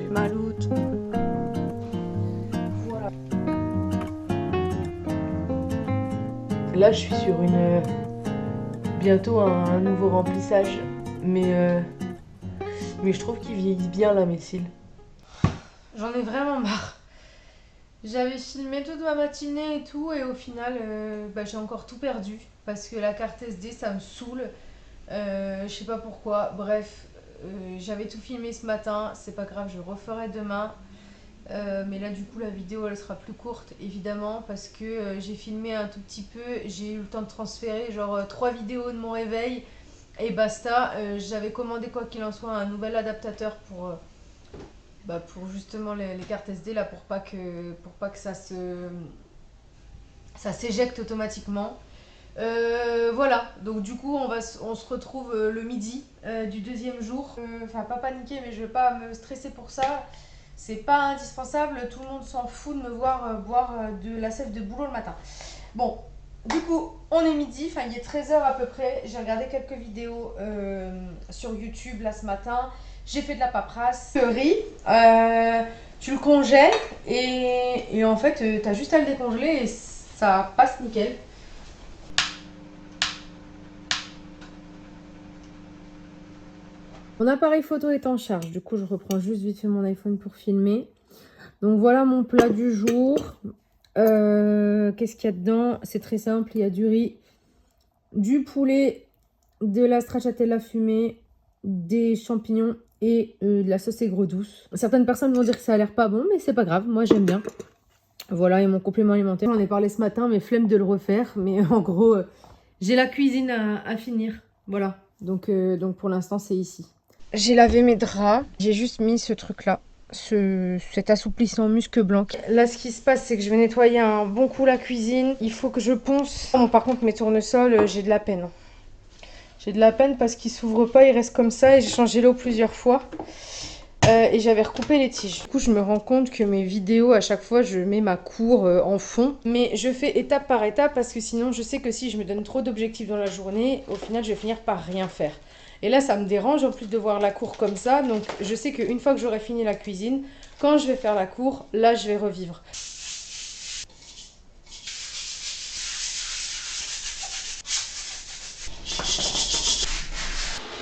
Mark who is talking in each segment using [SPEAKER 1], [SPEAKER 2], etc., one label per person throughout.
[SPEAKER 1] Maloute.
[SPEAKER 2] Voilà. Là, je suis sur bientôt un nouveau remplissage, mais je trouve qu'ils vieillissent bien là, mes cils. J'en ai vraiment marre. J'avais filmé toute ma matinée et tout, et au final, j'ai encore tout perdu parce que la carte SD, ça me saoule. Je sais pas pourquoi. Bref, j'avais tout filmé ce matin. C'est pas grave, je referai demain. Mais là, du coup, la vidéo elle sera plus courte évidemment parce que j'ai filmé un tout petit peu. J'ai eu le temps de transférer genre 3 vidéos de mon réveil et basta. J'avais commandé, quoi qu'il en soit, un nouvel adaptateur pour justement les cartes SD là, pour pas que ça s'éjecte automatiquement. Voilà, donc du coup on se retrouve le midi du deuxième jour. Enfin, pas paniquer, mais je vais pas me stresser pour ça. C'est pas indispensable, tout le monde s'en fout de me voir boire de la sève de bouleau le matin. Bon, du coup, on est midi, enfin il est 13h à peu près. J'ai regardé quelques vidéos sur YouTube là ce matin. J'ai fait de la paperasse. Le riz, tu le congèles et en fait, t'as juste à le décongeler et ça passe nickel. Mon appareil photo est en charge, du coup je reprends juste vite fait mon iPhone pour filmer. Donc voilà mon plat du jour. Qu'est-ce qu'il y a dedans? C'est très simple, il y a du riz, du poulet, de la stracciatella fumée, des champignons et de la sauce aigre douce. Certaines personnes vont dire que ça a l'air pas bon, mais c'est pas grave, moi j'aime bien. Voilà, et mon complément alimentaire. J'en ai parlé ce matin, mais flemme de le refaire. Mais en gros, j'ai la cuisine à finir. Voilà, donc pour l'instant c'est ici. J'ai lavé mes draps, j'ai juste mis ce truc-là, cet assouplissant musc blanc. Là, ce qui se passe, c'est que je vais nettoyer un bon coup la cuisine. Il faut que je ponce. Bon, par contre, mes tournesols, j'ai de la peine. J'ai de la peine parce qu'ils s'ouvrent pas, ils restent comme ça. Et j'ai changé l'eau plusieurs fois. Et j'avais recoupé les tiges. Du coup, je me rends compte que mes vidéos, à chaque fois, je mets ma cour en fond. Mais je fais étape par étape parce que sinon, je sais que si je me donne trop d'objectifs dans la journée, au final, je vais finir par rien faire. Et là, ça me dérange en plus de voir la cour comme ça. Donc, je sais qu'une fois que j'aurai fini la cuisine, quand je vais faire la cour, là, je vais revivre.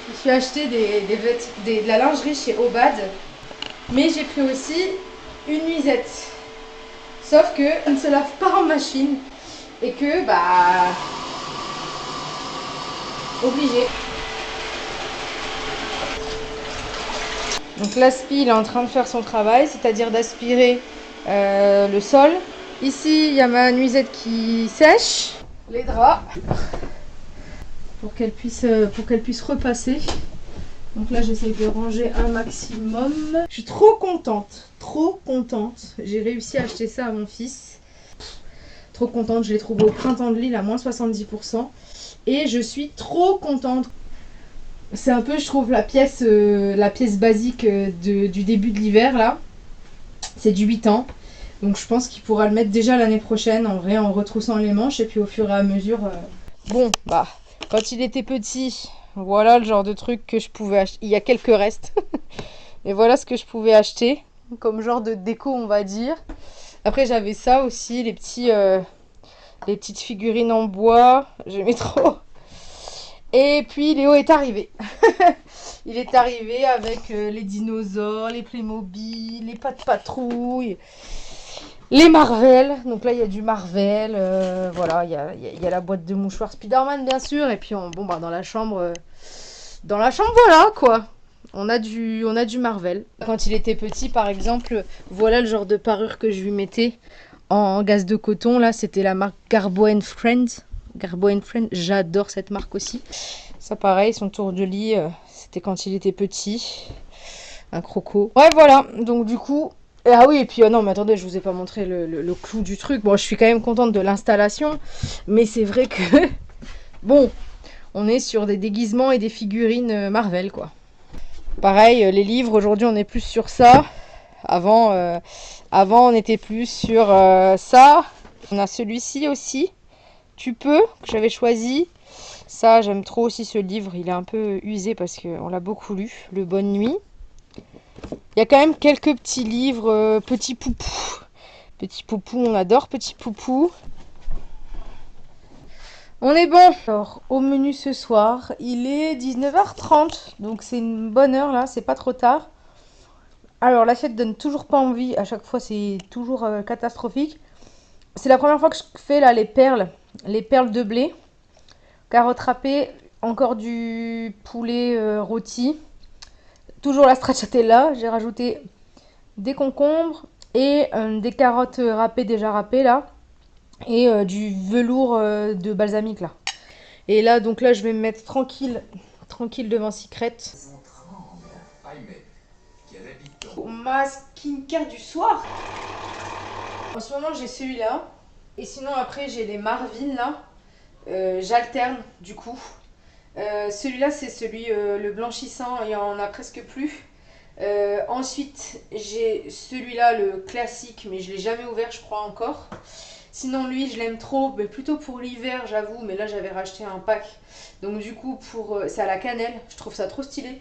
[SPEAKER 2] Je me suis acheté de la lingerie chez Obad. Mais j'ai pris aussi une nuisette. Sauf que ça ne se lave pas en machine. Et que, obligé. Donc l'aspi, il est en train de faire son travail, c'est-à-dire d'aspirer le sol. Ici, il y a ma nuisette qui sèche les draps pour qu'elle puisse repasser. Donc là, j'essaye de ranger un maximum. Je suis trop contente, trop contente. J'ai réussi à acheter ça à mon fils. Trop contente, je l'ai trouvé au printemps de Lille à moins 70%. Et je suis trop contente. C'est un peu, je trouve, la pièce basique du début de l'hiver, là. C'est du 8 ans. Donc je pense qu'il pourra le mettre déjà l'année prochaine, en vrai, en retroussant les manches. Et puis au fur et à mesure... Bon, quand il était petit, voilà le genre de truc que je pouvais acheter. Il y a quelques restes. Et voilà ce que je pouvais acheter, comme genre de déco, on va dire. Après, j'avais ça aussi, les petites figurines en bois. J'aimais trop. Et puis Léo est arrivé. Il est arrivé avec les dinosaures, les Playmobil, les Pat' Patrouille, les Marvel. Donc là, il y a du Marvel. Voilà, il y a la boîte de mouchoirs Spider-Man, bien sûr. Et puis, dans la chambre, voilà, quoi. On a du Marvel. Quand il était petit, par exemple, voilà le genre de parure que je lui mettais en gaze de coton. Là, c'était la marque Garbo & Friends. Garbo & Friends, j'adore cette marque aussi. Ça pareil, son tour de lit, c'était quand il était petit. Un croco. Ouais, voilà, donc du coup... Ah oui, et puis non, mais attendez, je vous ai pas montré le clou du truc. Bon, je suis quand même contente de l'installation, mais c'est vrai que... Bon, on est sur des déguisements et des figurines Marvel, quoi. Pareil, les livres, aujourd'hui, on est plus sur ça. Avant, on était plus sur ça. On a celui-ci aussi. Tu peux, que j'avais choisi. Ça, j'aime trop aussi ce livre. Il est un peu usé parce qu'on l'a beaucoup lu. Le Bonne Nuit. Il y a quand même quelques petits livres, Petit Poupou. Petit Poupou, on adore Petit Poupou. On est bon. Alors, au menu ce soir, il est 19h30, donc c'est une bonne heure là, c'est pas trop tard. Alors, l'assiette donne toujours pas envie, à chaque fois c'est toujours catastrophique. C'est la première fois que je fais là les perles de blé, carottes râpées, encore du poulet rôti, toujours la stracciatella, j'ai rajouté des concombres et des carottes râpées déjà râpées là. Et du velours de balsamique là. Et là, donc là, je vais me mettre tranquille devant Secret. Pour ma skincare du soir. En ce moment, j'ai celui-là. Et sinon, après, j'ai les Marvin là. J'alterne du coup. Celui-là, c'est celui le blanchissant, il n'y en a presque plus. Ensuite, j'ai celui-là, le classique, mais je ne l'ai jamais ouvert, je crois encore. Sinon, lui, je l'aime trop, mais plutôt pour l'hiver, j'avoue. Mais là, j'avais racheté un pack. Donc, du coup, c'est à la cannelle. Je trouve ça trop stylé.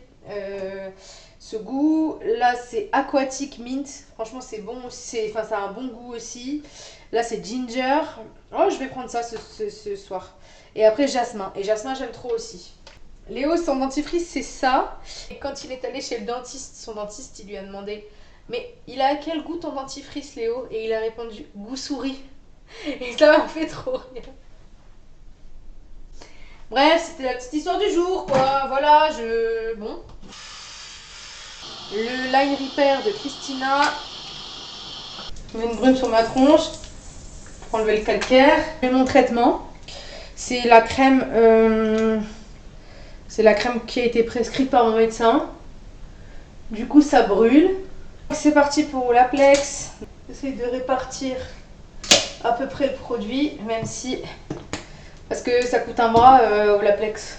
[SPEAKER 2] Ce goût, là, c'est Aquatic Mint. Franchement, c'est bon. Ça a un bon goût aussi. Là, c'est Ginger. Oh, je vais prendre ça ce soir. Et après, Jasmin. Et Jasmin, j'aime trop aussi. Léo, son dentifrice, c'est ça. Et quand il est allé chez le dentiste, son dentiste, il lui a demandé « Mais il a quel goût ton dentifrice, Léo ?» Et il a répondu « Goût souris ». Et ça m'a fait trop rire. Bref, c'était la petite histoire du jour, quoi. Voilà, Bon. Le Line Repair de Christina. Je mets une brume sur ma tronche pour enlever le calcaire. Et mon traitement, c'est la crème... c'est la crème qui a été prescrite par mon médecin. Du coup, ça brûle. C'est parti pour l'Aplex. J'essaie de répartir à peu près le produit, même si... Parce que ça coûte un bras au Laplex.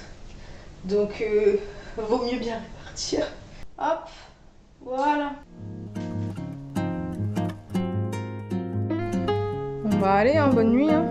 [SPEAKER 2] Donc, vaut mieux bien répartir. Hop, voilà. On va aller, hein, bonne nuit. Hein.